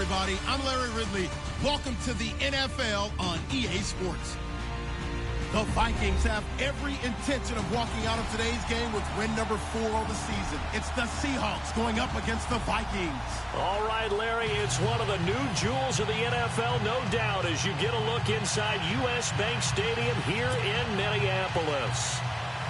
everybody. I'm Larry Ridley. Welcome to the NFL on EA Sports. The Vikings have every intention of walking out of today's game with win number 4 of the season. It's the Seahawks going up against the Vikings. All right, Larry, it's one of the new jewels of the NFL, no doubt, as you get a look inside U.S. Bank Stadium here in Minneapolis.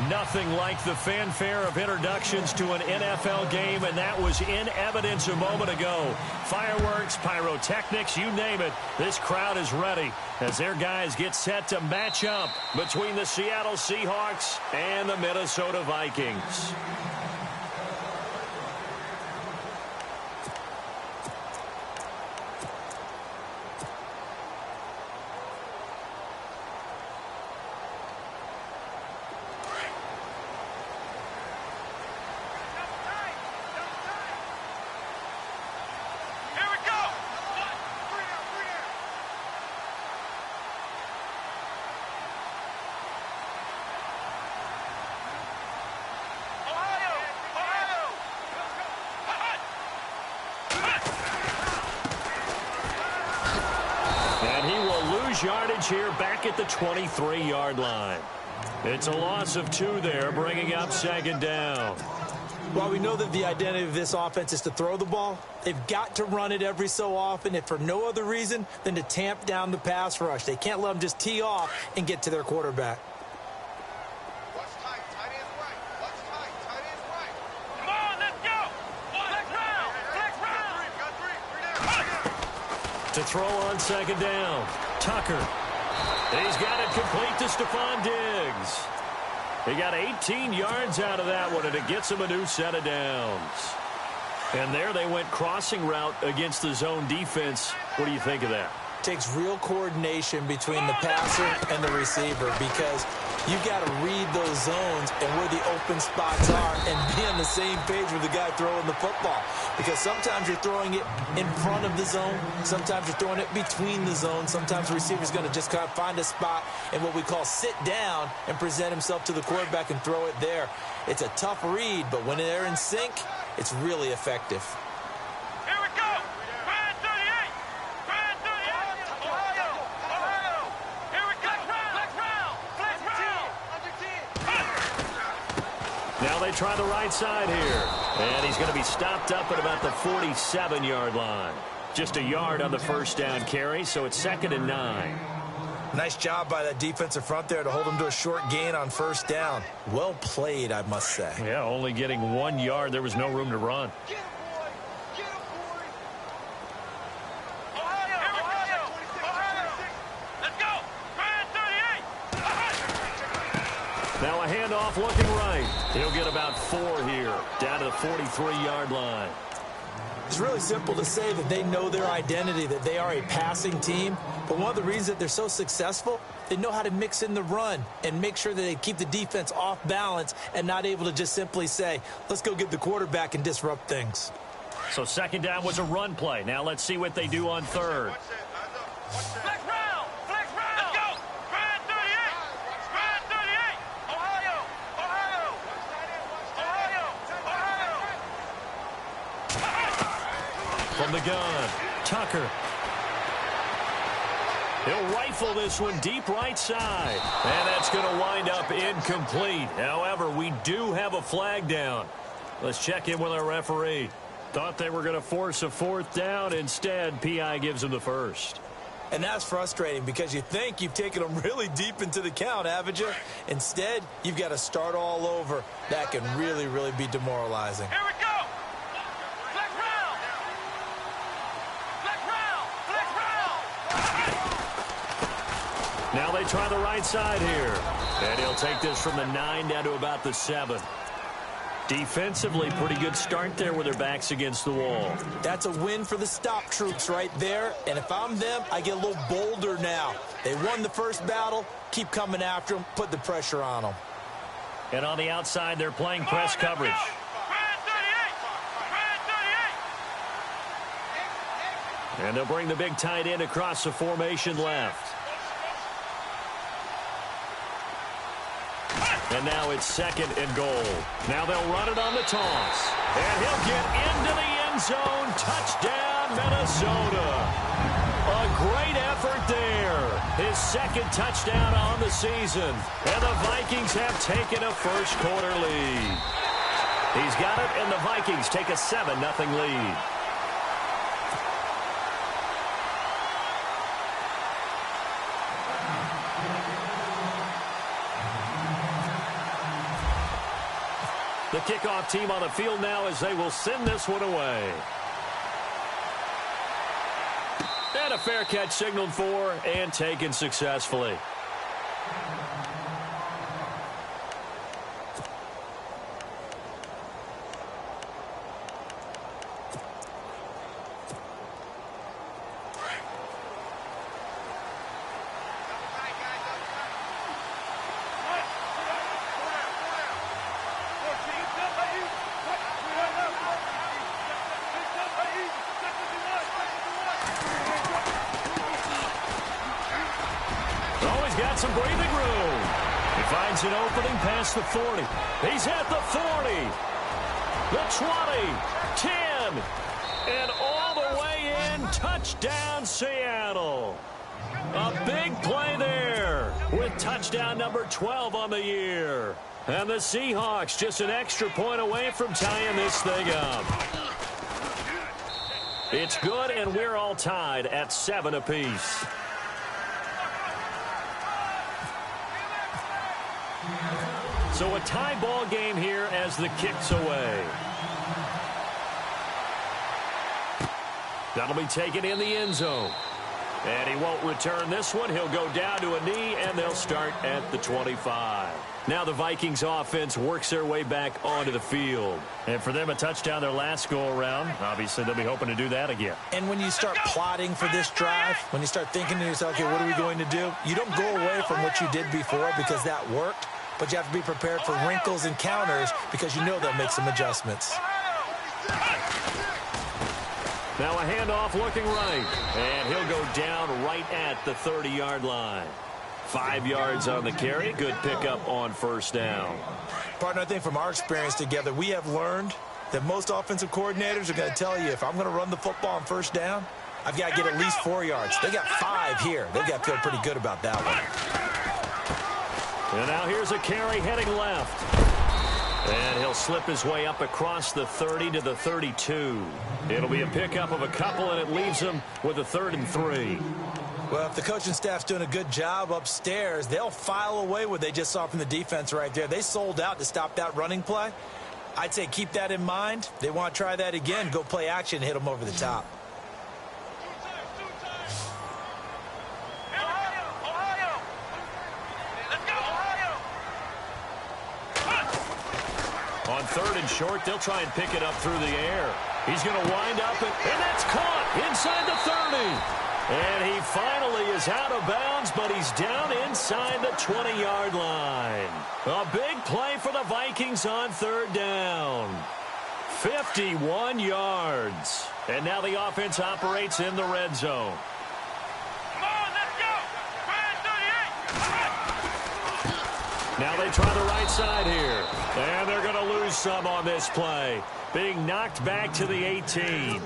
Nothing like the fanfare of introductions to an NFL game, and that was in evidence a moment ago. Fireworks, pyrotechnics, you name it. This crowd is ready as their guys get set to match up between the Seattle Seahawks and the Minnesota Vikings. Yardage here back at the 23-yard line. It's a loss of 2 there, bringing up second down. While we know that the identity of this offense is to throw the ball, they've got to run it every so often, if for no other reason than to tamp down the pass rush. They can't let them just tee off and get to their quarterback. To throw on second down, Tucker. He's got it complete to Stephon Diggs. He got 18 yards out of that one, and it gets him a new set of downs. And there they went crossing route against the zone defense. What do you think of that? Takes real coordination between the passer and the receiver, because you've got to read those zones and where the open spots are and be on the same page with the guy throwing the football. Because sometimes you're throwing it in front of the zone. Sometimes you're throwing it between the zones. Sometimes the receiver's going to just kind of find a spot and what we call sit down and present himself to the quarterback and throw it there. It's a tough read, but when they're in sync, it's really effective. Now they try the right side here. And he's going to be stopped up at about the 47-yard line. Just a yard on the first down carry, so it's 2nd and 9. Nice job by that defensive front there to hold him to a short gain on first down. Well played, I must say. Yeah, only getting 1 yard. There was no room to run. Now a handoff looking right. He'll get about 4 here, down to the 43-yard line. It's really simple to say that they know their identity, that they are a passing team. But one of the reasons that they're so successful, they know how to mix in the run and make sure that they keep the defense off balance and not able to just simply say, let's go get the quarterback and disrupt things. So second down was a run play. Now let's see what they do on third. From the gun, Tucker. He'll rifle this one deep right side. And that's going to wind up incomplete. However, we do have a flag down. Let's check in with our referee. Thought they were going to force a 4th down. Instead, PI gives them the first. And that's frustrating because you think you've taken them really deep into the count, haven't you? Instead, you've got to start all over. That can really, really be demoralizing. Here we go! Now they try the right side here. And he'll take this from the 9 down to about the 7. Defensively, pretty good start there with their backs against the wall. That's a win for the stop troops right there. And if I'm them, I get a little bolder now. They won the first battle. Keep coming after them. Put the pressure on them. And on the outside, they're playing press coverage. And they'll bring the big tight end across the formation left. And now it's 2nd and goal. Now they'll run it on the toss. And he'll get into the end zone. Touchdown, touchdown, Minnesota. A great effort there. His second touchdown on the season. And the Vikings have taken a first-quarter lead. He's got it, and the Vikings take a 7-0 lead. The kickoff team on the field now as they will send this one away. And a fair catch signaled for and taken successfully. Got some breathing room. He finds an opening past the 40. He's at the 40, the 20, 10, and all the way in. Touchdown, Seattle. A big play there with touchdown number 12 on the year. And the Seahawks just an extra point away from tying this thing up. It's good, and we're all tied at 7 apiece. So a tie ball game here as the kick's away. That'll be taken in the end zone. And he won't return this one. He'll go down to a knee, and they'll start at the 25. Now the Vikings offense works their way back onto the field. And for them, a touchdown their last go-around. Obviously, they'll be hoping to do that again. And when you start plotting for this drive, when you start thinking to yourself, okay, what are we going to do? You don't go away from what you did before because that worked. But you have to be prepared for wrinkles and counters because you know they'll make some adjustments. Now a handoff looking right. And he'll go down right at the 30-yard line. 5 yards on the carry. Good pickup on first down. Partner, I think from our experience together, we have learned that most offensive coordinators are going to tell you, if I'm going to run the football on first down, I've got to get at least 4 yards. They got 5 here. They've got to feel pretty good about that one. And now here's a carry heading left. And he'll slip his way up across the 30 to the 32. It'll be a pickup of a couple, and it leaves him with a 3rd and 3. Well, if the coaching staff's doing a good job upstairs, they'll file away what they just saw from the defense right there. They sold out to stop that running play. I'd say keep that in mind. They want to try that again. Go play action and hit them over the top. On 3rd and short, they'll try and pick it up through the air. He's going to wind up, and that's caught inside the 30. And he finally is out of bounds, but he's down inside the 20-yard line. A big play for the Vikings on 3rd down. 51 yards. And now the offense operates in the red zone. Now they try the right side here. And they're going to lose some on this play. Being knocked back to the 18.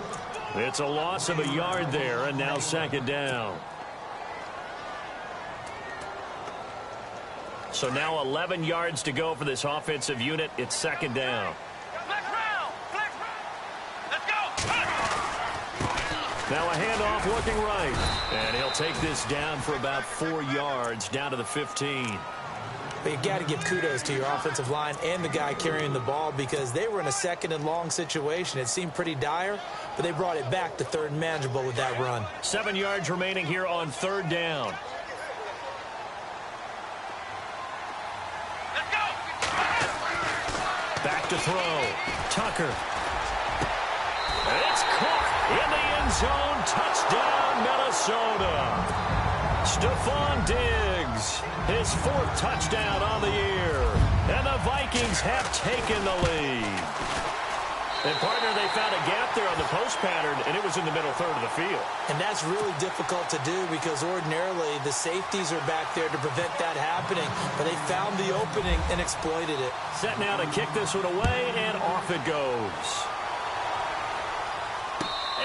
It's a loss of a yard there, and now 2nd down. So now 11 yards to go for this offensive unit. It's 2nd down. Now a handoff looking right. And he'll take this down for about 4 yards, down to the 15. But you got to give kudos to your offensive line and the guy carrying the ball because they were in a 2nd and long situation. It seemed pretty dire, but they brought it back to 3rd and manageable with that run. 7 yards remaining here on 3rd down. Back to throw. Tucker. It's caught in the end zone. Touchdown, Minnesota. Stephon Diggs, his 4th touchdown on the year. And the Vikings have taken the lead. And, partner, they found a gap there on the post pattern, and it was in the middle 3rd of the field. And that's really difficult to do because ordinarily the safeties are back there to prevent that happening. But they found the opening and exploited it. Set now to kick this one away, and off it goes.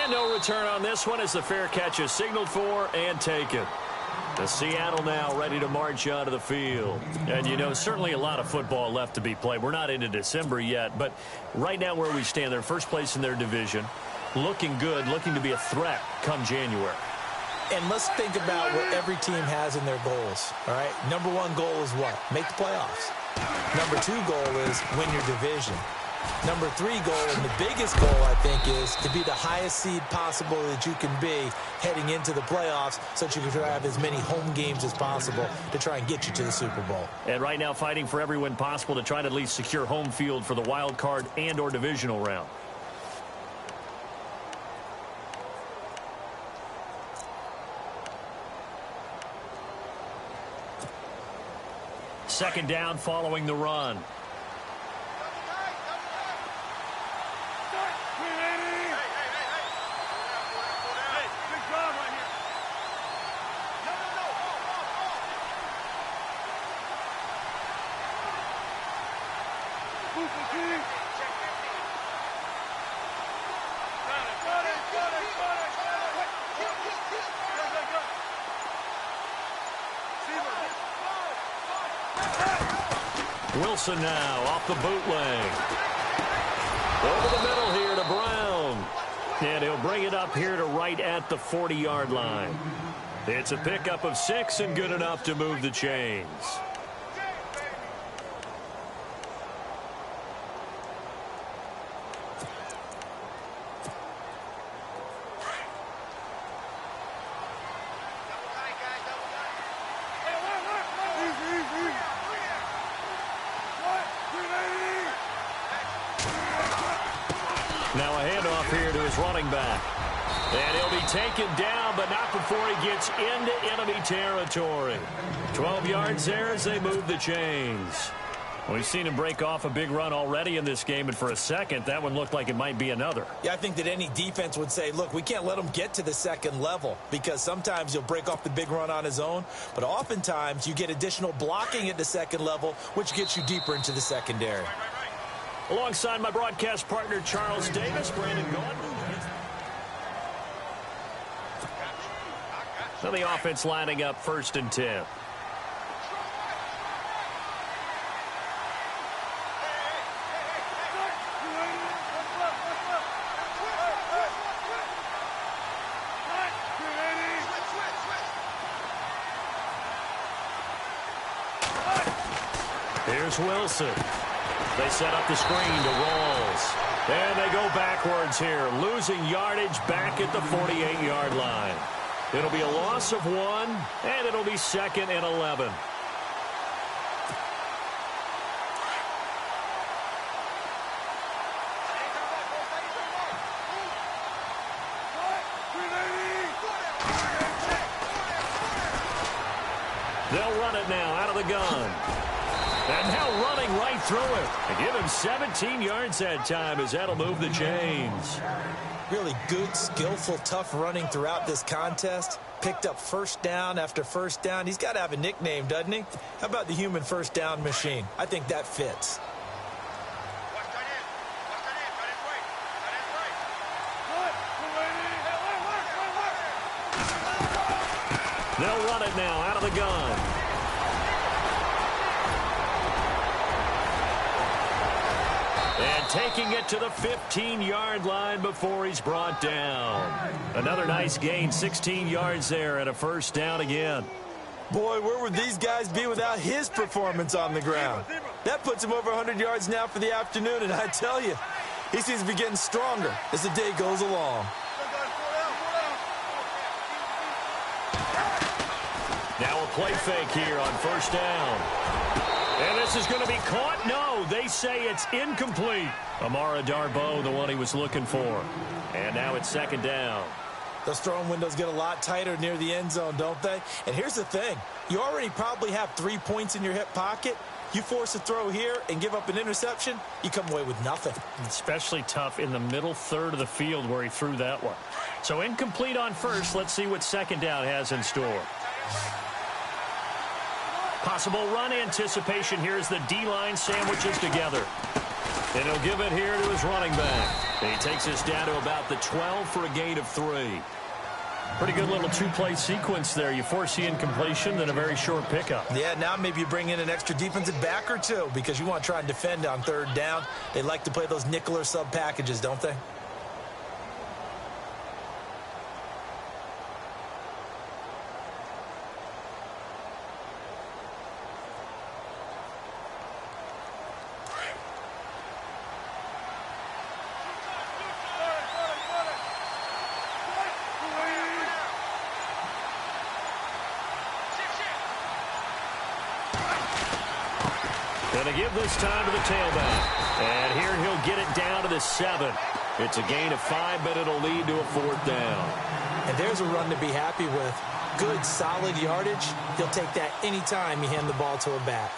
And no return on this one as the fair catch is signaled for and taken. The Seattle now ready to march onto the field. And, you know, certainly a lot of football left to be played. We're not into December yet, but right now where we stand, they're first place in their division. Looking good, looking to be a threat come January. And let's think about what every team has in their goals, all right? Number one goal is what? Make the playoffs. Number two goal is win your division. Number three goal, and the biggest goal, I think, is to be the highest seed possible that you can be heading into the playoffs so that you can have as many home games as possible to try and get you to the Super Bowl. And right now fighting for every win possible to try to at least secure home field for the wild card and or divisional round. Second down following the run. Wilson now off the bootleg. Over the middle here to Brown. And he'll bring it up here to right at the 40-yard line. It's a pickup of 6 and good enough to move the chains. Now a handoff here to his running back. And he'll be taken down, but not before he gets into enemy territory. 12 yards there as they move the chains. We've seen him break off a big run already in this game, and for a second, that one looked like it might be another. Yeah, I think that any defense would say, look, we can't let him get to the second level because sometimes he'll break off the big run on his own, but oftentimes you get additional blocking at the second level, which gets you deeper into the secondary. Alongside my broadcast partner, Charles Davis, Brandon Gaudin. So the offense lining up 1st and 10. Here's Wilson. They set up the screen to Rawls. And they go backwards here, losing yardage back at the 48-yard line. It'll be a loss of 1, and it'll be 2nd and 11. They'll run it now out of the gun. And now running right through it. And give him 17 yards that time as that'll move the chains. Really good, skillful, tough running throughout this contest. Picked up first down after first down. He's got to have a nickname, doesn't he? How about the human first down machine? I think that fits. They'll run it now out of the gun. And taking it to the 15-yard line before he's brought down. Another nice gain, 16 yards there and a first down again. Boy, where would these guys be without his performance on the ground? That puts him over 100 yards now for the afternoon, and I tell you, he seems to be getting stronger as the day goes along. Now a play fake here on first down. And this is going to be caught. No, they say it's incomplete. Amara Darboh, the one he was looking for. And now it's 2nd down. Those throwing windows get a lot tighter near the end zone, don't they? And here's the thing. You already probably have 3 points in your hip pocket. You force a throw here and give up an interception, you come away with nothing. Especially tough in the middle third of the field where he threw that one. So incomplete on first. Let's see what 2nd down has in store. Possible run anticipation here as the D-line sandwiches together. And he'll give it here to his running back. He takes us down to about the 12 for a gain of 3. Pretty good little two-play sequence there. You force the incompletion, then a very short pickup. Yeah, now maybe you bring in an extra defensive back or two because you want to try and defend on third down. They like to play those nickel or sub packages, don't they? Going to give this time to the tailback. And here he'll get it down to the 7. It's a gain of 5, but it'll lead to a 4th down. And there's a run to be happy with. Good, solid yardage. He'll take that anytime you hand the ball to a back.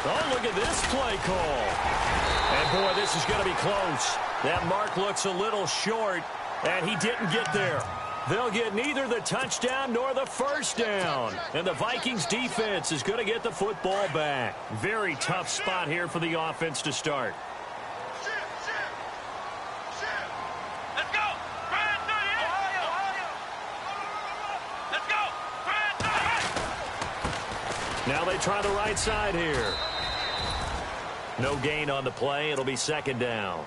Oh, look at this play call. And, boy, this is going to be close. That mark looks a little short, and he didn't get there. They'll get neither the touchdown nor the first down. And the Vikings defense is going to get the football back. Very tough spot here for the offense to start. Now they try the right side here. No gain on the play. It'll be 2nd down.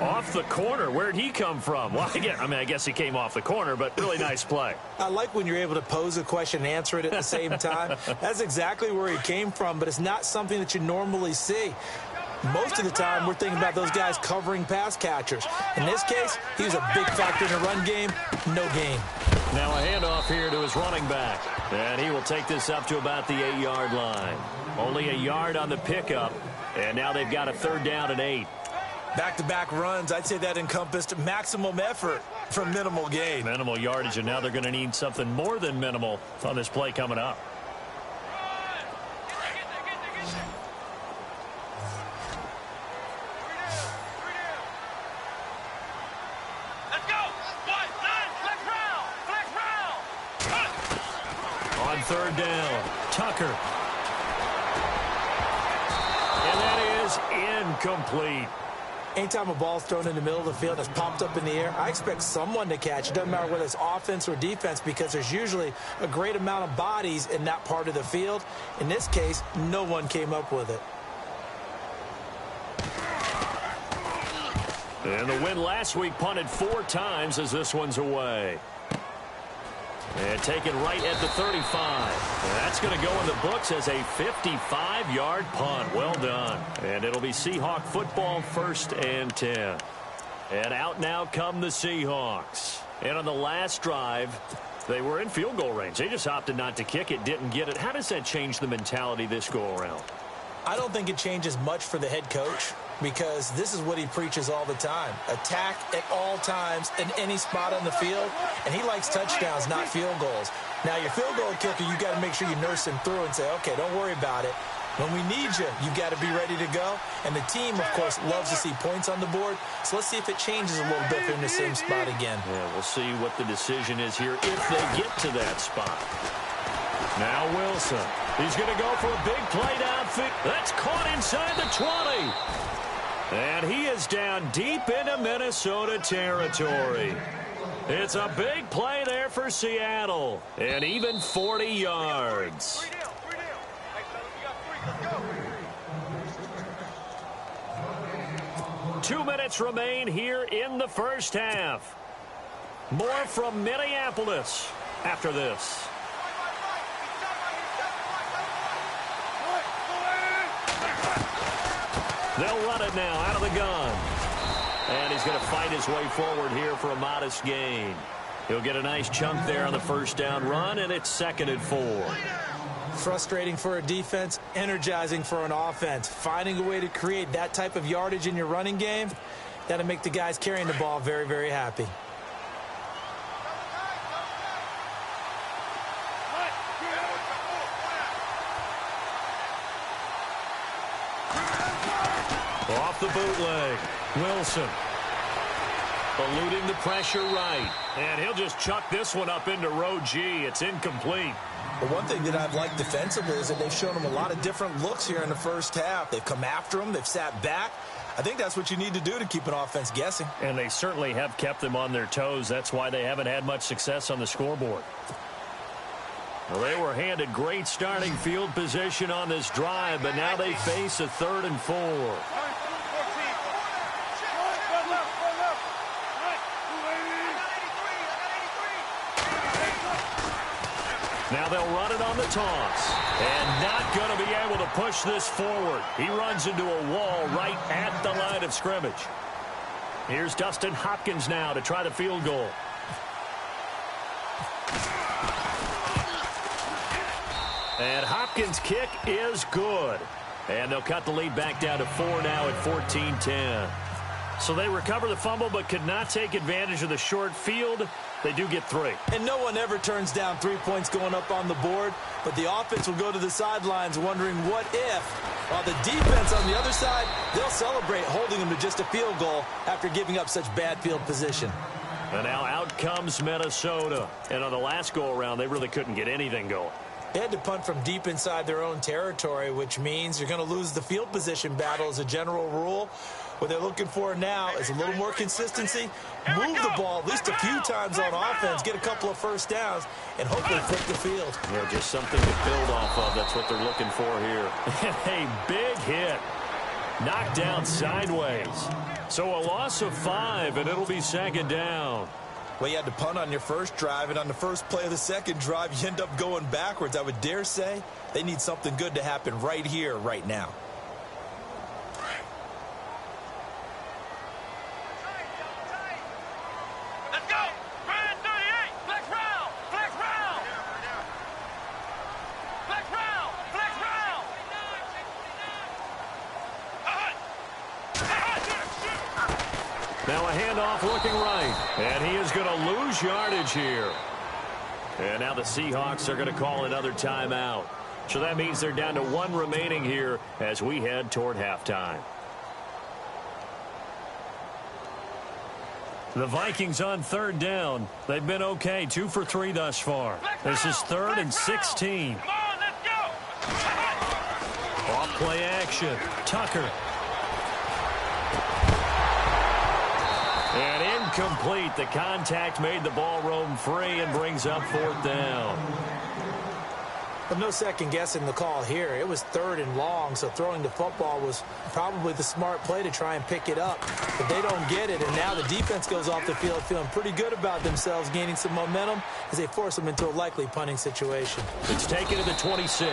Off the corner. Where'd he come from? Well, I guess he came off the corner, but really nice play. I like when you're able to pose a question and answer it at the same time. That's exactly where he came from, but it's not something that you normally see. Most of the time, we're thinking about those guys covering pass catchers. In this case, he was a big factor in the run game. No gain. Now a handoff here to his running back. And he will take this up to about the 8-yard line. Only a yard on the pickup. And now they've got a 3rd down and 8. Back-to-back runs, I'd say that encompassed maximum effort for minimal gain. Minimal yardage, and now they're going to need something more than minimal on this play coming up. On 3rd down, Tucker. And that is incomplete. Anytime a ball's thrown in the middle of the field and it's popped up in the air, I expect someone to catch. It doesn't matter whether it's offense or defense because there's usually a great amount of bodies in that part of the field. In this case, no one came up with it. And the win last week punted 4 times as this one's away. And taken right at the 35. And that's going to go in the books as a 55-yard punt. Well done. And it'll be Seahawk football, 1st and 10. And out now come the Seahawks. And on the last drive, they were in field goal range. They just opted not to kick it, didn't get it. How does that change the mentality this go-around? I don't think it changes much for the head coach because this is what he preaches all the time. Attack at all times in any spot on the field, and he likes touchdowns, not field goals. Now, your field goal kicker, you got to make sure you nurse him through and say, okay, don't worry about it. When we need you, you got to be ready to go. And the team, of course, loves to see points on the board. So let's see if it changes a little bit in the same spot again. Yeah, we'll see what the decision is here if they get to that spot. Now Wilson. He's going to go for a big play downfield. That's caught inside the 20. And he is down deep into Minnesota territory. It's a big play there for Seattle. And even 40 yards. 2 minutes remain here in the first half. More from Minneapolis after this. They'll run it now out of the gun. And he's going to fight his way forward here for a modest gain. He'll get a nice chunk there on the first down run, and it's 2nd and 4. Frustrating for a defense, energizing for an offense. Finding a way to create that type of yardage in your running game, that'll make the guys carrying the ball very, very happy. Off the bootleg, Wilson. Eluding the pressure right. And he'll just chuck this one up into row G. It's incomplete. But one thing that I've liked defensively is that they've shown him a lot of different looks here in the first half. They've come after him. They've sat back. I think that's what you need to do to keep an offense guessing. And they certainly have kept them on their toes. That's why they haven't had much success on the scoreboard. Well, they were handed great starting field position on this drive, but now they face a 3rd and 4. Now they'll run it on the toss. And not going to be able to push this forward. He runs into a wall right at the line of scrimmage. Here's Dustin Hopkins now to try the field goal. And Hopkins' kick is good. And they'll cut the lead back down to 4 now at 14-10. So they recover the fumble but could not take advantage of the short field. They do get 3. And no one ever turns down 3 points going up on the board, but the offense will go to the sidelines wondering what if. While the defense on the other side, they'll celebrate holding them to just a field goal after giving up such bad field position. And now out comes Minnesota. And on the last go-around, they really couldn't get anything going. They had to punt from deep inside their own territory, which means you're going to lose the field position battle as a general rule. What they're looking for now is a little more consistency, move the ball at least a few times on offense, get a couple of first downs, and hopefully flip the field. Yeah, just something to build off of. That's what they're looking for here. A big hit. Knocked down sideways. So a loss of 5, and it'll be 2nd down. Well, you had to punt on your first drive, and on the first play of the second drive, you end up going backwards. I would dare say they need something good to happen right here, right now. Now a handoff looking right. And he is going to lose yardage here. And now the Seahawks are going to call another timeout. So that means they're down to 1 remaining here as we head toward halftime. The Vikings on 3rd down. They've been okay, 2 for 3 thus far. This is 3rd and 16. Come on, let's go. Off play action. Tucker. And incomplete. The contact made the ball roam free and brings up 4th down. But no second guessing the call here. It was 3rd and long, so throwing the football was probably the smart play to try and pick it up. But they don't get it, and now the defense goes off the field feeling pretty good about themselves, gaining some momentum as they force them into a likely punting situation. It's taken to the 26.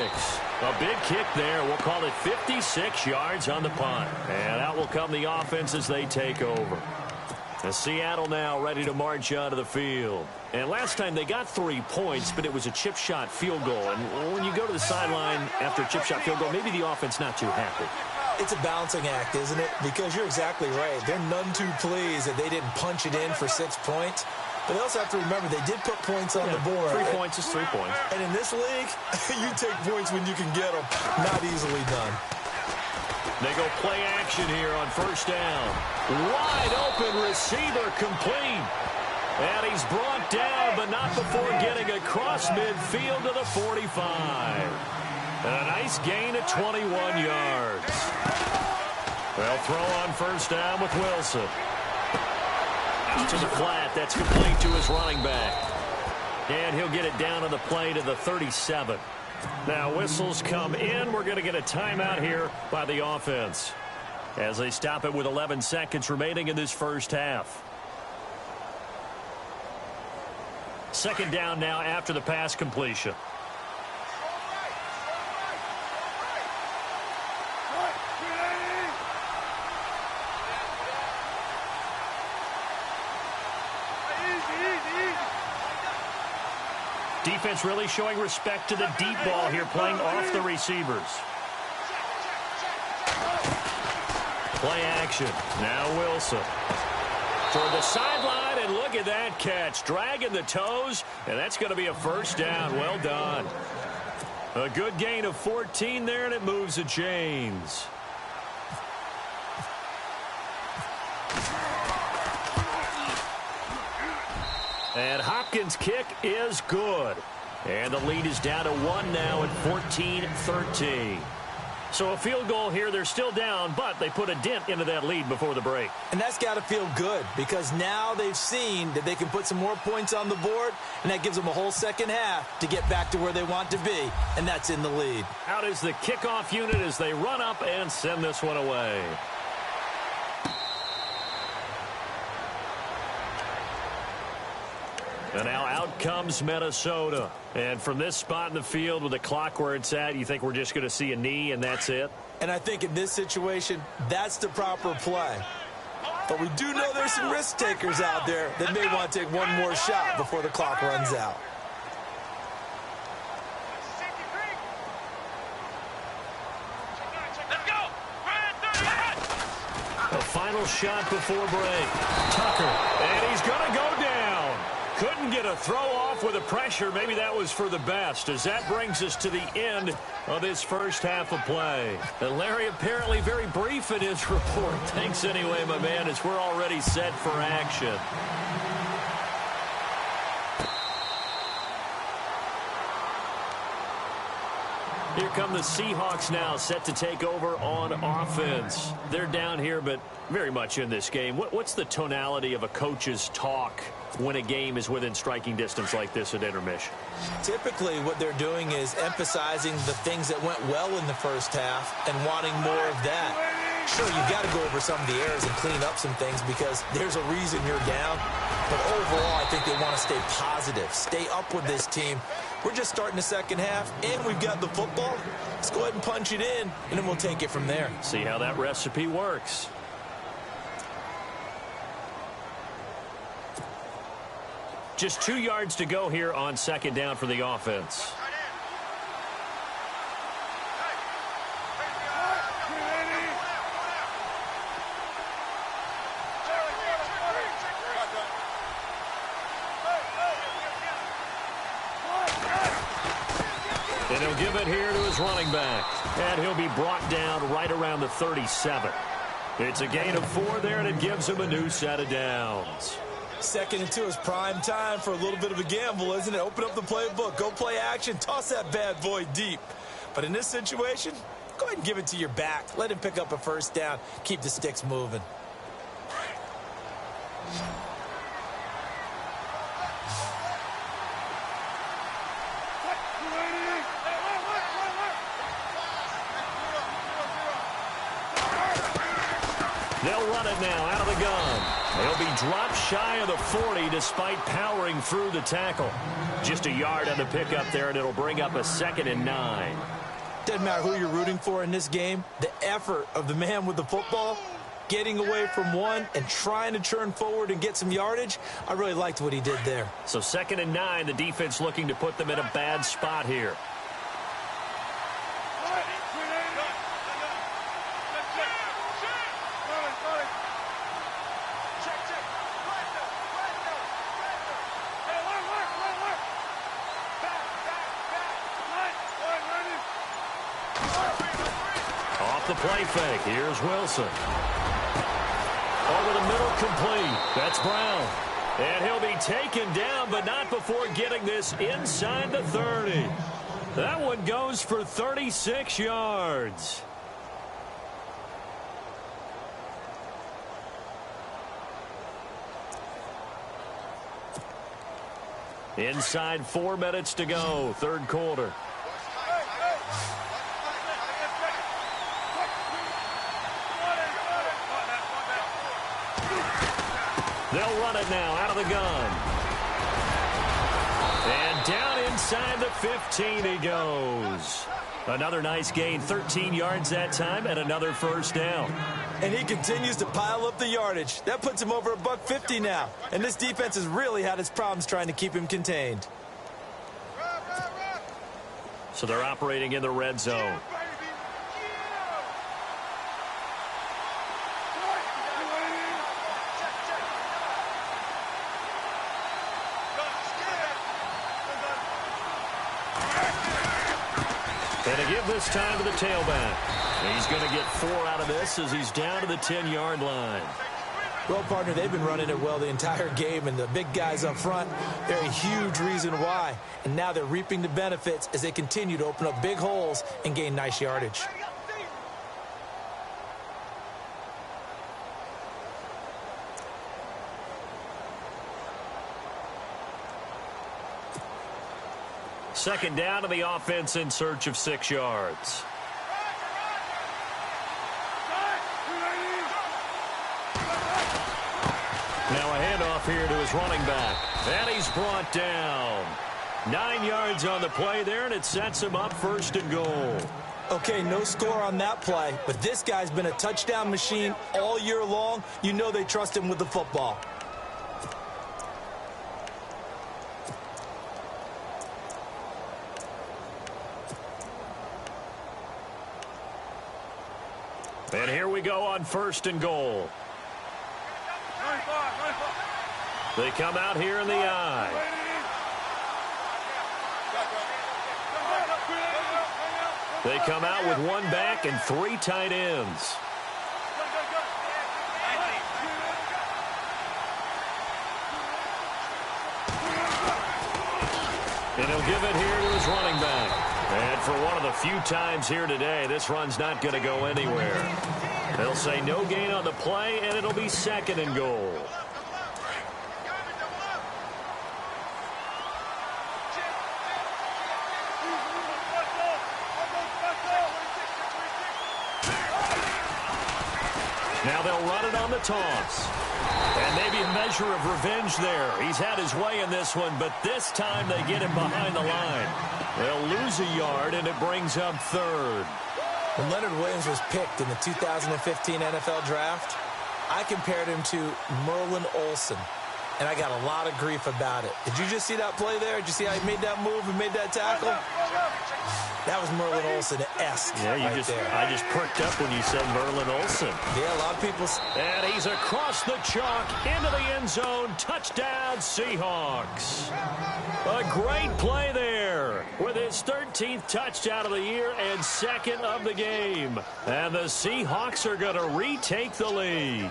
A big kick there. We'll call it 56 yards on the punt. And out will come the offense as they take over. And Seattle now ready to march onto the field. And last time they got 3 points, but it was a chip shot field goal. And when you go to the sideline after a chip shot field goal, maybe the offense not too happy. It's a balancing act, isn't it? Because you're exactly right. They're none too pleased that they didn't punch it in for 6 points. But they also have to remember they did put points on the board. 3 points is 3 points. And in this league, you take points when you can get them. Not easily done. They go play action here on 1st down. Wide open receiver complete. And he's brought down, but not before getting across midfield to the 45. And a nice gain of 21 yards. They'll throw on 1st down with Wilson. To the flat, that's complete to his running back. And he'll get it down on the play to the 37. Now whistles come in. We're going to get a timeout here by the offense as they stop it with 11 seconds remaining in this first half. 2nd down now after the pass completion. Defense really showing respect to the deep ball here, playing off the receivers. Play action. Now Wilson. Toward the sideline, and look at that catch. Dragging the toes, and that's going to be a first down. Well done. A good gain of 14 there, and it moves the chains. And Hopkins' kick is good. And the lead is down to 1 now at 14-13. So a field goal here, they're still down, but they put a dent into that lead before the break. And that's got to feel good because now they've seen that they can put some more points on the board, and that gives them a whole second half to get back to where they want to be, and that's in the lead. Out is the kickoff unit as they run up and send this one away. And now out comes Minnesota. And from this spot in the field with the clock where it's at, you think we're just going to see a knee and that's it? And I think in this situation, that's the proper play. But we do know there's some risk takers out there that may want to take one more shot before the clock runs out. A final shot before break. Tucker. And he's going to go down. Couldn't get a throw off with the pressure. Maybe that was for the best, as that brings us to the end of this first half of play. And Larry apparently very brief in his report. Thanks anyway, my man, as we're already set for action. Here come the Seahawks now, set to take over on offense. They're down here, but very much in this game. What's the tonality of a coach's talk when a game is within striking distance like this at intermission? Typically, what they're doing is emphasizing the things that went well in the first half and wanting more of that. Sure, you've got to go over some of the errors and clean up some things because there's a reason you're down. But overall, I think they want to stay positive, stay up with this team. We're just starting the second half, and we've got the football. Let's go ahead and punch it in, and then we'll take it from there. See how that recipe works. Just 2 yards to go here on second down for the offense. And he'll give it here to his running back. And he'll be brought down right around the 37. It's a gain of 4 there, and it gives him a new set of downs. 2nd and 2 is prime time for a little bit of a gamble, isn't it? Open up the playbook, go play action, toss that bad boy deep. But in this situation, go ahead and give it to your back. Let him pick up a first down. Keep the sticks moving. They'll run it now out of the gun. They'll be dropped shy of the 40 despite powering through the tackle. Just a yard on the pickup there, and it'll bring up a 2nd and 9. Doesn't matter who you're rooting for in this game. The effort of the man with the football, getting away from one and trying to turn forward and get some yardage, I really liked what he did there. So 2nd and 9, the defense looking to put them in a bad spot here. The play fake. Here's Wilson. Over the middle, complete. That's Brown. And he'll be taken down, but not before getting this inside the 30. That one goes for 36 yards. Inside 4 minutes to go, third quarter. They'll run it now out of the gun. And down inside the 15 he goes. Another nice gain, 13 yards that time, and another first down. And he continues to pile up the yardage. That puts him over $150 now. And this defense has really had its problems trying to keep him contained. So they're operating in the red zone. And to give this time to the tailback. He's going to get 4 out of this as he's down to the 10-yard line. Well, partner, they've been running it well the entire game, and the big guys up front, they're a huge reason why. And now they're reaping the benefits as they continue to open up big holes and gain nice yardage. Second down to the offense in search of 6 yards. Now a handoff here to his running back. And he's brought down. 9 yards on the play there, and it sets him up 1st and goal. Okay, no score on that play, but this guy's been a touchdown machine all year long. You know they trust him with the football. And here we go on 1st and goal. They come out here in the I. They come out with 1 back and 3 tight ends. And he'll give it here to his running back. And for one of the few times here today, this run's not going to go anywhere. They'll say no gain on the play, and it'll be 2nd and goal. Now they'll run it on the toss. And maybe a measure of revenge there. He's had his way in this one, but this time they get him behind the line. They'll lose a yard, and it brings up 3rd. When Leonard Williams was picked in the 2015 NFL Draft, I compared him to Merlin Olsen, and I got a lot of grief about it. Did you just see that play there? Did you see how he made that move and made that tackle? That was Merlin Olsen-esque. Yeah, I just perked up when you said Merlin Olsen. Yeah, a lot of people. And he's across the chalk into the end zone. Touchdown, Seahawks. A great play there with his 13th touchdown of the year and 2nd of the game. And the Seahawks are going to retake the lead.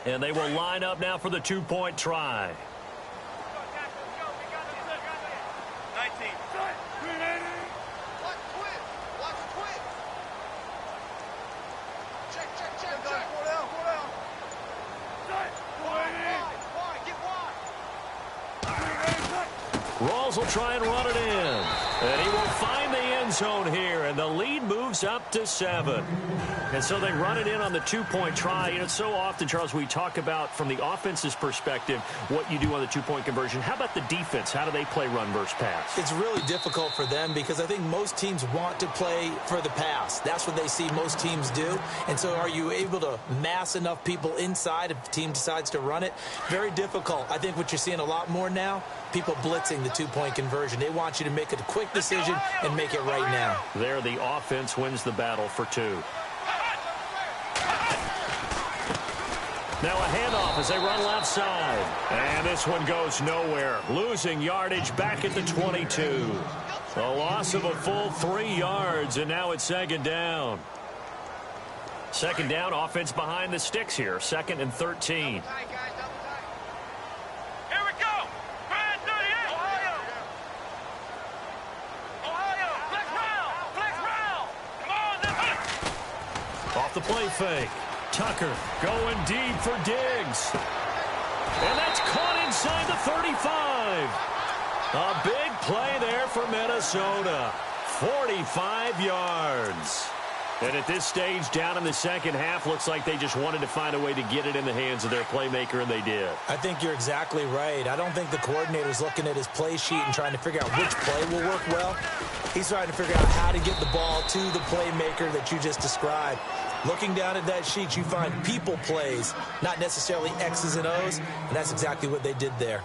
And they will line up now for the 2-point try. Rawls will try and run it in. And he will find the end zone here. And the lead moves up to 7. And so they run it in on the 2-point try. You know, so often, Charles, we talk about from the offense's perspective what you do on the 2-point conversion. How about the defense? How do they play run versus pass? It's really difficult for them because I think most teams want to play for the pass. That's what they see most teams do. And so are you able to mass enough people inside if the team decides to run it? Very difficult. I think what you're seeing a lot more now, people blitzing the 2-point conversion. They want you to make a quick decision and make it right now. There, the offense wins the battle for 2. Now a handoff as they run left side. And this one goes nowhere. Losing yardage back at the 22. A loss of a full 3 yards, and now it's 2nd down. 2nd down, offense behind the sticks here. 2nd and 13. Off the play fake. Tucker going deep for Diggs. And that's caught inside the 35. A big play there for Minnesota. 45 yards. And at this stage, down in the second half, looks like they just wanted to find a way to get it in the hands of their playmaker, and they did. I think you're exactly right. I don't think the coordinator's looking at his play sheet and trying to figure out which play will work well. He's trying to figure out how to get the ball to the playmaker that you just described. Looking down at that sheet, you find people plays, not necessarily X's and O's, and that's exactly what they did there.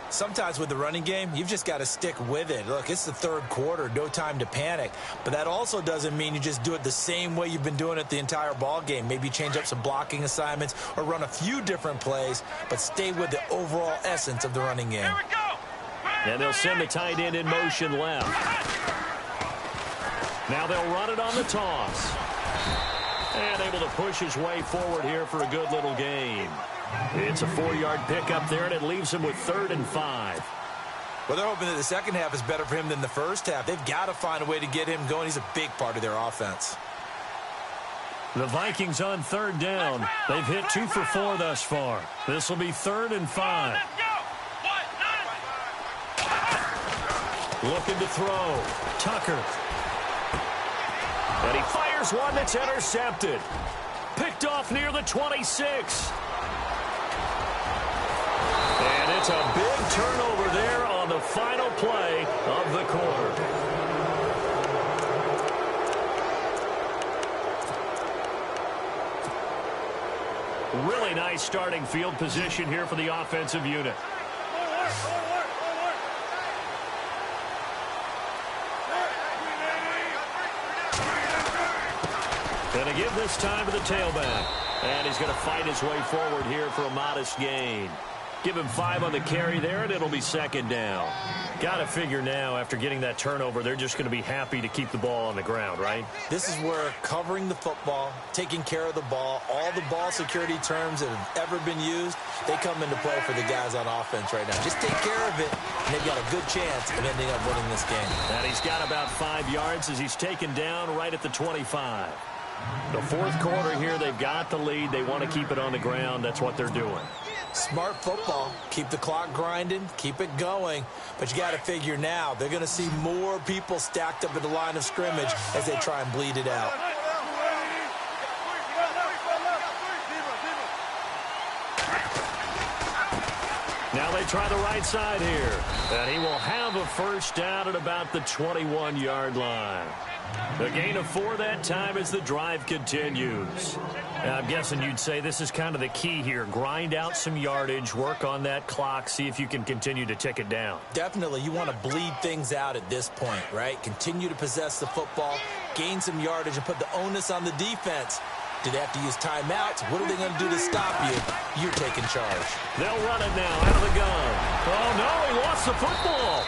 Sometimes with the running game, you've just got to stick with it. Look, it's the third quarter, no time to panic. But that also doesn't mean you just do it the same way you've been doing it the entire ball game. Maybe change up some blocking assignments or run a few different plays, but stay with the overall essence of the running game. Here we go. And they'll send the tight end in motion left. Now they'll run it on the toss. And able to push his way forward here for a good little gain. It's a 4-yard pickup there, and it leaves him with 3rd and 5. Well, they're hoping that the second half is better for him than the first half. They've got to find a way to get him going. He's a big part of their offense. The Vikings on 3rd down. They've hit 2 for 4 thus far. This will be 3rd and 5. Let's go. Looking to throw. Tucker. And he fires one that's intercepted. Picked off near the 26. And it's a big turnover there on the final play of the quarter. Really nice starting field position here for the offensive unit. Going to give this time to the tailback. And he's going to fight his way forward here for a modest gain. Give him 5 on the carry there, and it'll be 2nd down. Got to figure now, after getting that turnover, they're just going to be happy to keep the ball on the ground, right? This is where covering the football, taking care of the ball, all the ball security terms that have ever been used, they come into play for the guys on offense right now. Just take care of it, and they've got a good chance of ending up winning this game. And he's got about 5 yards as he's taken down right at the 25. The 4th quarter here, they've got the lead. They want to keep it on the ground. That's what they're doing. Smart football. Keep the clock grinding. Keep it going. But you got to figure now, they're going to see more people stacked up at the line of scrimmage as they try and bleed it out. Now they try the right side here. And he will have a 1st down at about the 21-yard line. A gain of 4 that time as the drive continues. Now, I'm guessing you'd say this is kind of the key here. Grind out some yardage, work on that clock, see if you can continue to tick it down. Definitely. You want to bleed things out at this point, right? Continue to possess the football, gain some yardage, and put the onus on the defense. Do they have to use timeouts? What are they going to do to stop you? You're taking charge. They'll run it now out of the gun. Oh, no, he lost the football.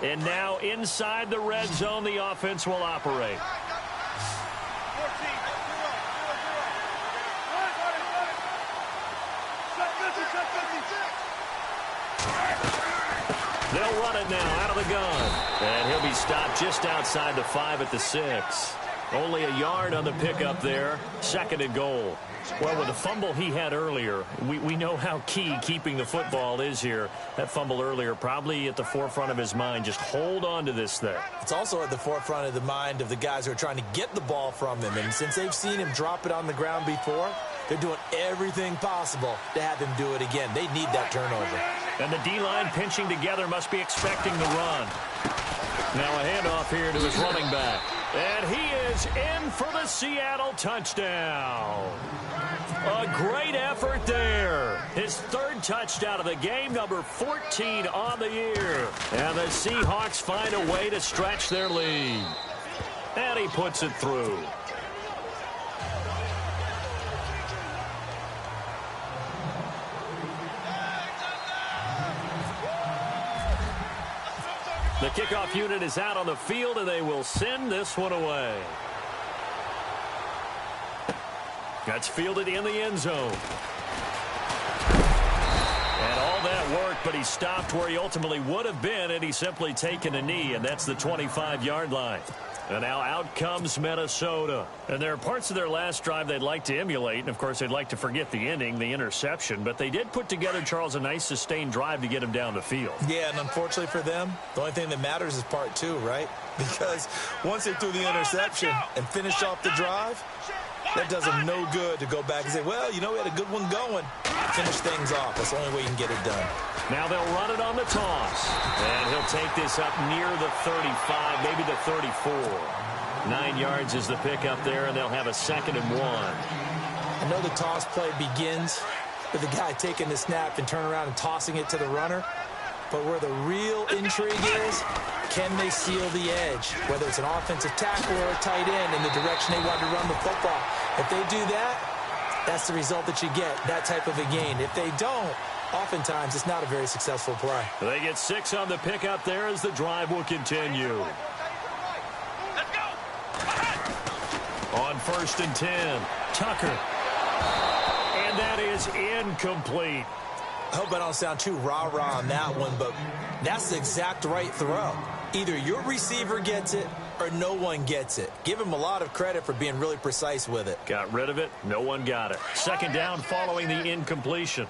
And now inside the red zone, the offense will operate. They'll run it now out of the gun. And he'll be stopped just outside the 5 at the 6. Only a yard on the pickup there. 2nd and goal. Well, with the fumble he had earlier, we know how key keeping the football is here. That fumble earlier probably at the forefront of his mind. Just hold on to this thing. It's also at the forefront of the mind of the guys who are trying to get the ball from him. And since they've seen him drop it on the ground before, they're doing everything possible to have him do it again. They need that turnover. And the D-line pinching together must be expecting the run. Now a handoff here to his running back. And he is in for the Seattle touchdown. A great effort there. His 3rd touchdown of the game, number 14 on the year. And the Seahawks find a way to stretch their lead. And he puts it through. The kickoff unit is out on the field, and they will send this one away. That's fielded in the end zone. And all that work, but he stopped where he ultimately would have been, and he's simply taken a knee, and that's the 25-yard line. And now out comes Minnesota. And there are parts of their last drive they'd like to emulate. And, of course, they'd like to forget the inning, the interception. But they did put together, Charles, a nice sustained drive to get him down the field. Yeah, and unfortunately for them, the only thing that matters is part 2, right? Because once they threw the interception and finished off the drive, That does him no good to go back and say, well, you know, we had a good one going. Finish things off. That's the only way you can get it done. Now they'll run it on the toss. And he'll take this up near the 35, maybe the 34. 9 yards is the pickup there, and they'll have a 2nd and 1. I know the toss play begins with the guy taking the snap and turning around and tossing it to the runner. But where the real intrigue is, can they seal the edge? Whether it's an offensive tackle or a tight end in the direction they want to run the football. If they do that, that's the result that you get, that type of a gain. If they don't, oftentimes it's not a very successful play. They get 6 on the pickup there as the drive will continue. On 1st and 10, Tucker. And that is incomplete. I hope I don't sound too rah-rah on that one, but that's the exact right throw. Either your receiver gets it or no one gets it. Give him a lot of credit for being really precise with it. Got rid of it. No one got it. 2nd down following the incompletion.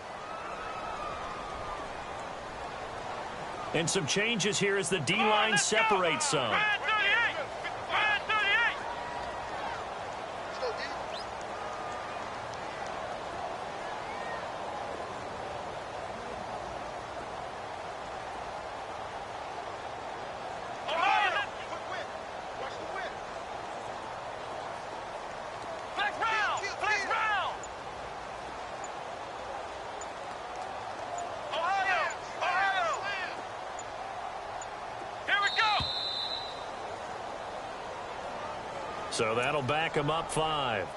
And some changes here as the D-line separates some. So that'll back him up 5.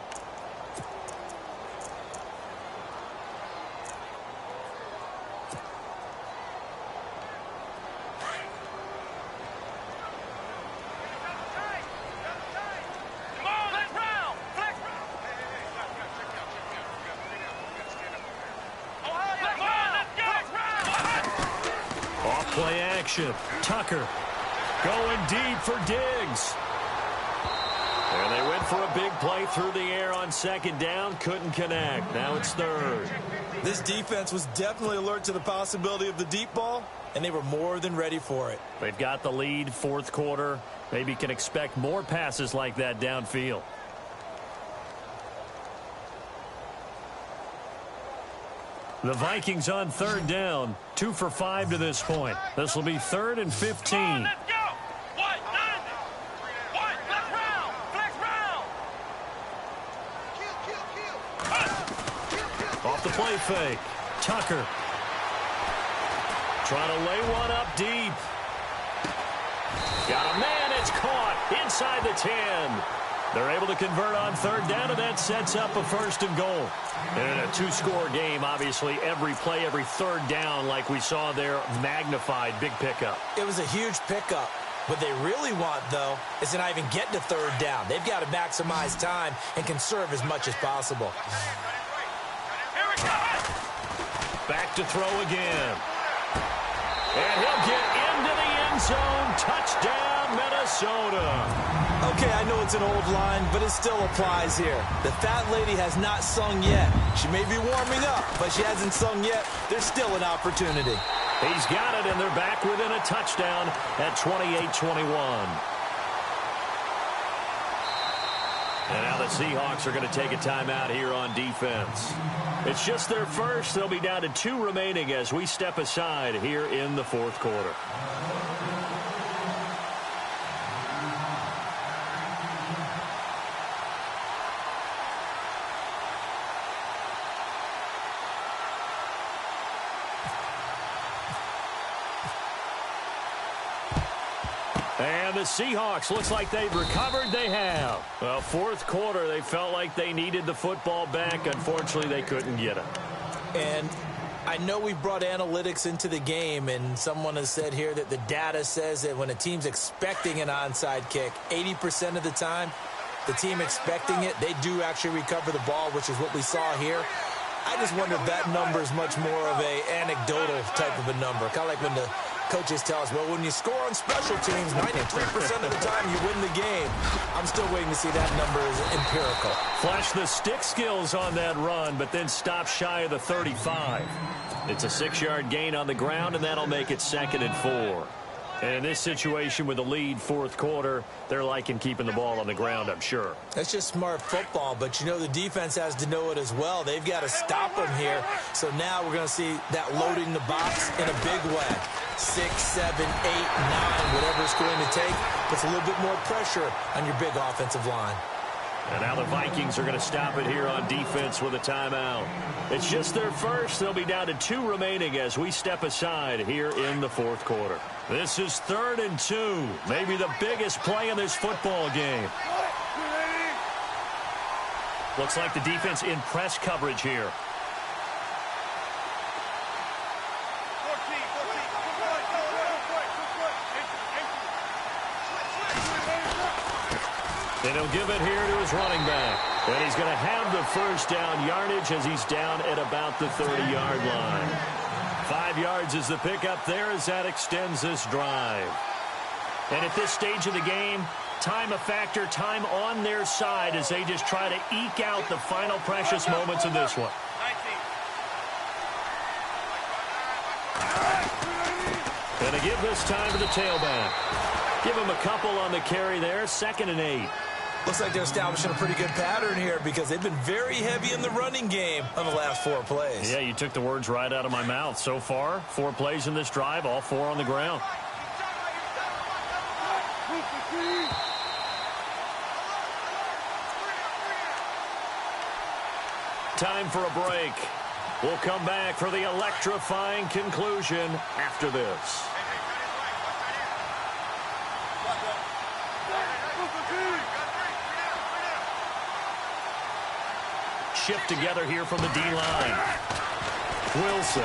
Off play action. Tucker going deep for Diggs. And they went for a big play through the air on 2nd down. Couldn't connect. Now it's 3rd. This defense was definitely alert to the possibility of the deep ball, and they were more than ready for it. They've got the lead, 4th quarter. Maybe can expect more passes like that downfield. The Vikings on 3rd down. 2 for 5 to this point. This will be 3rd and 15. Off the play fake. Tucker. Trying to lay one up deep. Got a man. It's caught inside the 10. They're able to convert on 3rd down, and that sets up a 1st and goal. And in a 2-score game, obviously, every play, every 3rd down, like we saw there, magnified. Big pickup. It was a huge pickup. What they really want, though, is to not even get to 3rd down. They've got to maximize time and conserve as much as possible. Back to throw again. And he'll get into the end zone. Touchdown, Minnesota. Okay, I know it's an old line, but it still applies here. The fat lady has not sung yet. She may be warming up, but she hasn't sung yet. There's still an opportunity. He's got it, and they're back within a touchdown at 28-21. And now the Seahawks are going to take a timeout here on defense. It's just their first. They'll be down to 2 remaining as we step aside here in the 4th quarter. And the Seahawks, looks like they've recovered. They have. Well, 4th quarter, they felt like they needed the football back. Unfortunately, they couldn't get it. And I know we brought analytics into the game, and someone has said here that the data says that when a team's expecting an onside kick, 80% of the time, the team expecting it, they do actually recover the ball, which is what we saw here. I just wonder if that number is much more of a anecdotal type of a number. Kind of like when the coaches tell us, well, when you score on special teams, 93% of the time you win the game. I'm still waiting to see that number is empirical. Flash the stick skills on that run, but then stop shy of the 35. It's a 6-yard gain on the ground, and that'll make it 2nd and 4. And in this situation with the lead fourth quarter, they're liking keeping the ball on the ground, I'm sure. That's just smart football, but you know the defense has to know it as well. They've got to stop them here. So now we're going to see that loading the box in a big way. 6, 7, 8, 9, whatever it's going to take, puts a little bit more pressure on your big offensive line. And now the Vikings are going to stop it here on defense with a timeout. It's just their first. They'll be down to 2 remaining as we step aside here in the fourth quarter. This is 3rd and 2, maybe the biggest play in this football game. Looks like the defense in press coverage here. And he'll give it here to his running back. And he's going to have the first down yardage as he's down at about the 30-yard line. 5 yards is the pickup there as that extends this drive. And at this stage of the game, time a factor, time on their side as they just try to eke out the final precious moments of this one. And to give this time to the tailback. Give him a couple on the carry there, 2nd and 8. Looks like they're establishing a pretty good pattern here because they've been very heavy in the running game on the last 4 plays. Yeah, you took the words right out of my mouth. So far, 4 plays in this drive, all 4 on the ground. Time for a break. We'll come back for the electrifying conclusion after this. Shift together here from the D-line. Wilson.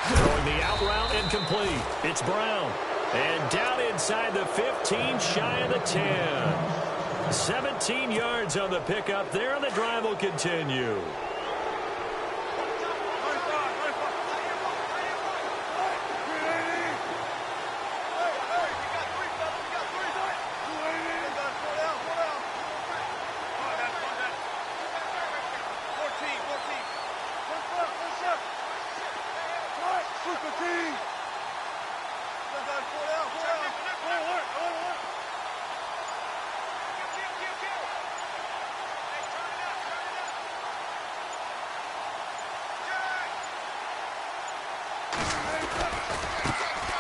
Throwing the out route incomplete. It's Brown. And down inside the 15, shy of the 10. 17 yards on the pickup there, and the drive will continue.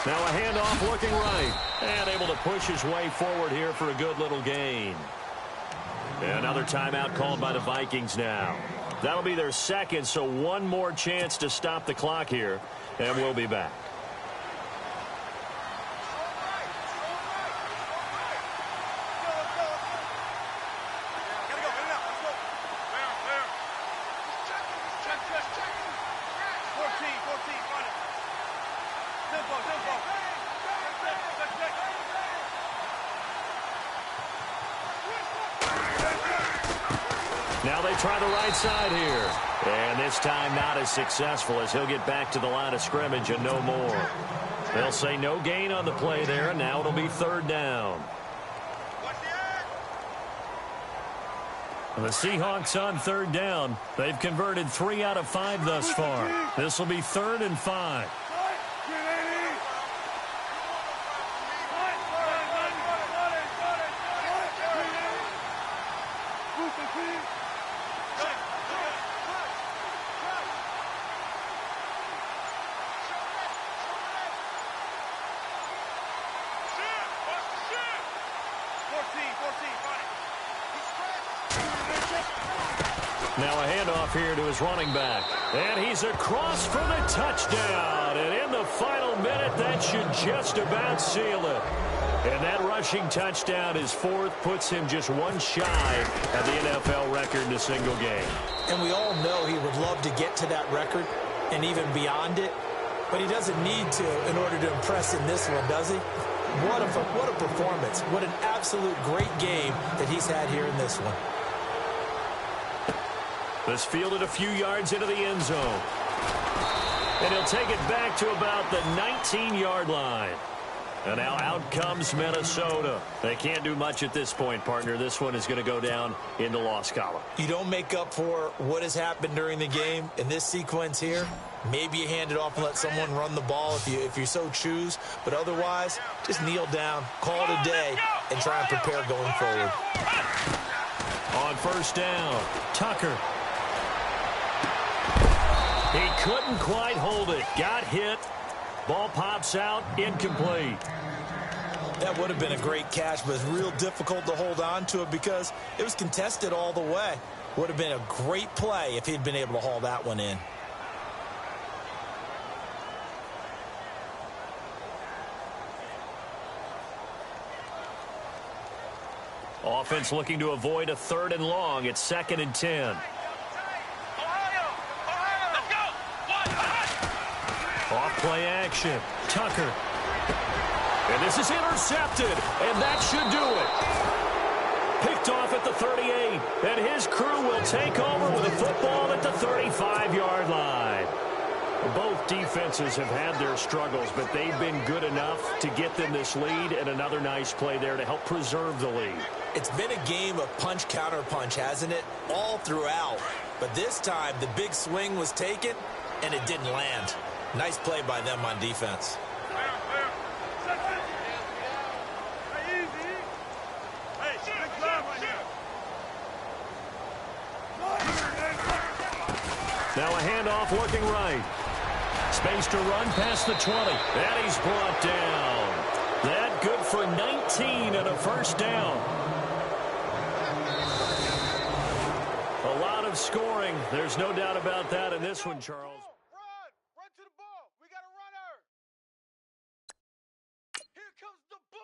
Now a handoff looking right. And able to push his way forward here for a good little gain. Another timeout called by the Vikings now. That'll be their 2nd, so 1 more chance to stop the clock here. And we'll be back. Now they try the right side here. And this time not as successful as he'll get back to the line of scrimmage and no more. They'll say no gain on the play there, and now it'll be 3rd down. And the Seahawks on 3rd down. They've converted 3 out of 5 thus far. This will be 3rd and 5. Now a handoff here to his running back. And he's across for the touchdown. And in the final minute, that should just about seal it. And that rushing touchdown, his 4th, puts him just 1 shy of the NFL record in a single game. And we all know he would love to get to that record and even beyond it. But he doesn't need to in order to impress in this one, does he? What a performance. What an absolute great game that he's had here in this one. This fielded a few yards into the end zone. And he'll take it back to about the 19-yard line. And now out comes Minnesota. They can't do much at this point, partner. This one is going to go down in the loss column. You don't make up for what has happened during the game in this sequence here. Maybe you hand it off and let someone run the ball if you so choose. But otherwise, just kneel down, call it a day, and try and prepare going forward. On first down, Tucker. He couldn't quite hold it. Got hit. Ball pops out, incomplete. That would have been a great catch, but it's real difficult to hold on to it because it was contested all the way. Would have been a great play if he'd been able to haul that one in. Offense looking to avoid a 3rd and long. It's 2nd and 10. Off play action. Tucker. And this is intercepted. And that should do it. Picked off at the 38. And his crew will take over with a football at the 35-yard line. Both defenses have had their struggles, but they've been good enough to get them this lead, and another nice play there to help preserve the lead. It's been a game of punch-counter-punch, hasn't it? All throughout. But this time, the big swing was taken, and it didn't land. Nice play by them on defense. Now a handoff looking right. Space to run past the 20. And he's brought down. That good for 19 and a first down. A lot of scoring. There's no doubt about that in this one, Charles. Run to the ball. We got a runner. Here comes the ball.